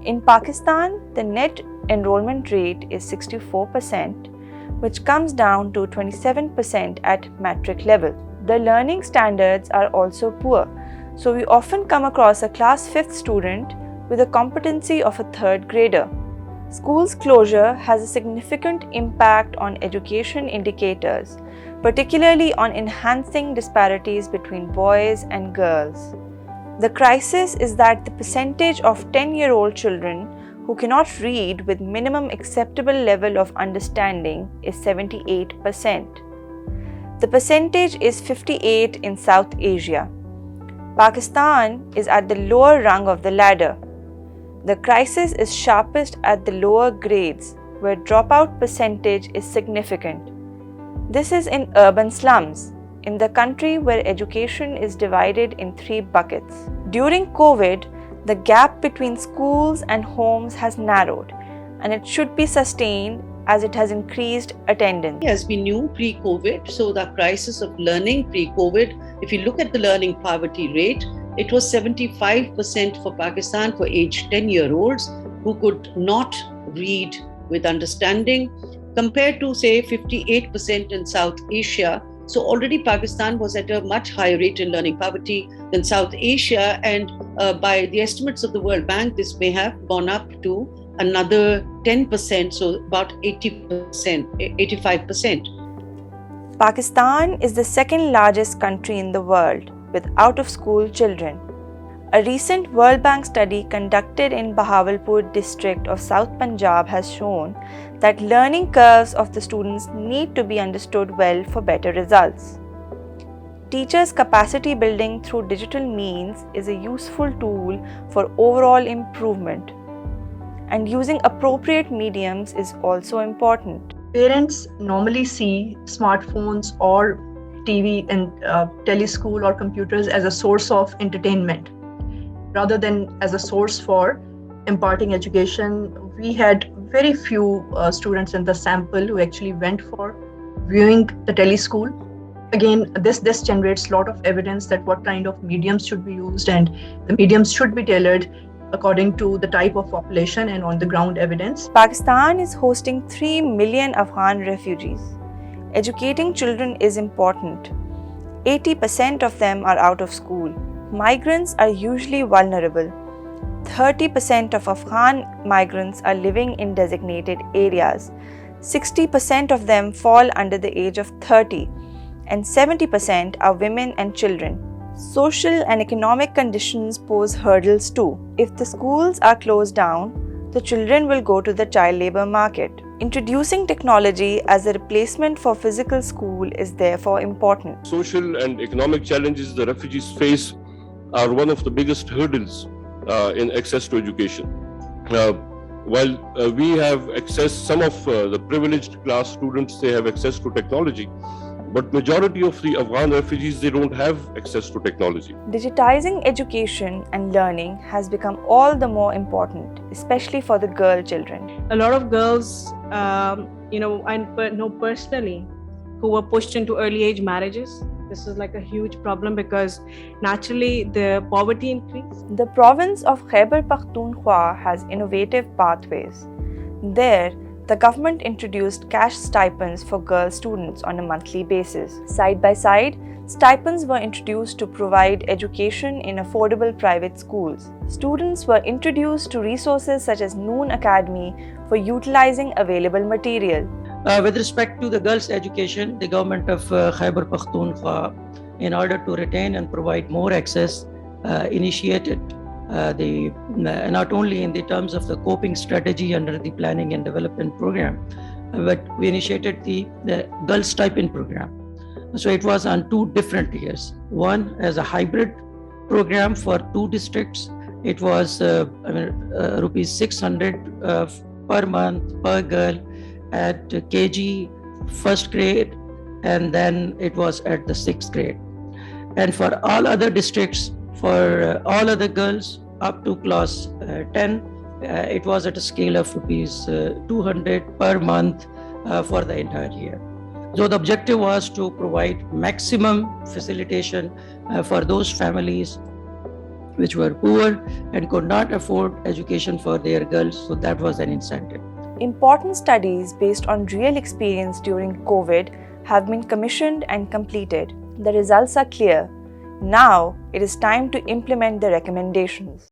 In Pakistan, the net enrollment rate is 64%, which comes down to 27% at matric level. The learning standards are also poor, so we often come across a class 5th student with a competency of a 3rd grader. Schools closure has a significant impact on education indicators, particularly on enhancing disparities between boys and girls. The crisis is that the percentage of 10-year-old children who cannot read with minimum acceptable level of understanding is 78%. The percentage is 58 in South Asia. Pakistan is at the lower rung of the ladder. The crisis is sharpest at the lower grades, where dropout percentage is significant. This is in urban slums, in the country where education is divided in 3 buckets. During COVID, the gap between schools and homes has narrowed, and it should be sustained as it has increased attendance. As we knew pre-COVID, so the crisis of learning pre-COVID, if you look at the learning poverty rate, it was 75% for Pakistan for age 10-year-olds who could not read with understanding, compared to say 58% in South Asia. So already Pakistan was at a much higher rate in learning poverty than South Asia, and by the estimates of the World Bank, this may have gone up to another 10%, so about 80%, 85%. Pakistan is the second largest country in the world with out-of-school children. A recent World Bank study conducted in Bahawalpur district of South Punjab has shown that learning curves of the students need to be understood well for better results. Teachers' capacity building through digital means is a useful tool for overall improvement, and using appropriate mediums is also important. Parents normally see smartphones or TV and teleschool or computers as a source of entertainment rather than as a source for imparting education. We had very few students in the sample who actually went for viewing the teleschool. Again, this generates a lot of evidence that what kind of mediums should be used, and the mediums should be tailored according to the type of population and on the ground evidence. Pakistan is hosting 3 million Afghan refugees. Educating children is important. 80% of them are out of school. Migrants are usually vulnerable. 30% of Afghan migrants are living in designated areas. 60% of them fall under the age of 30, and 70% are women and children. Social and economic conditions pose hurdles too. If the schools are closed down, the children will go to the child labor market. Introducing technology as a replacement for physical school is therefore important. Social and economic challenges the refugees face are one of the biggest hurdles in access to education. While we have access, some of the privileged class students, they have access to technology, but majority of the Afghan refugees, they don't have access to technology. Digitizing education and learning has become all the more important, especially for the girl children. A lot of girls, I know personally, who were pushed into early age marriages. This is like a huge problem because naturally the poverty increased. The province of Khyber Pakhtunkhwa has innovative pathways. There, the government introduced cash stipends for girl students on a monthly basis. Side by side, stipends were introduced to provide education in affordable private schools. Students were introduced to resources such as Noon Academy for utilizing available material. With respect to the girls' education, the government of Khyber Pakhtunkhwa, in order to retain and provide more access, initiated not only in the terms of the coping strategy under the planning and development program, but we initiated the girls' stipend program. So it was on 2 different years. One as a hybrid program for 2 districts. It was rupees 600 per month per girl at KG, first grade, and then it was at the 6th grade. And for all other districts, for all other girls up to class 10, it was at a scale of rupees 200 per month for the entire year. So the objective was to provide maximum facilitation for those families which were poor and could not afford education for their girls. So that was an incentive. Important studies based on real experience during COVID have been commissioned and completed. The results are clear. Now it is time to implement the recommendations.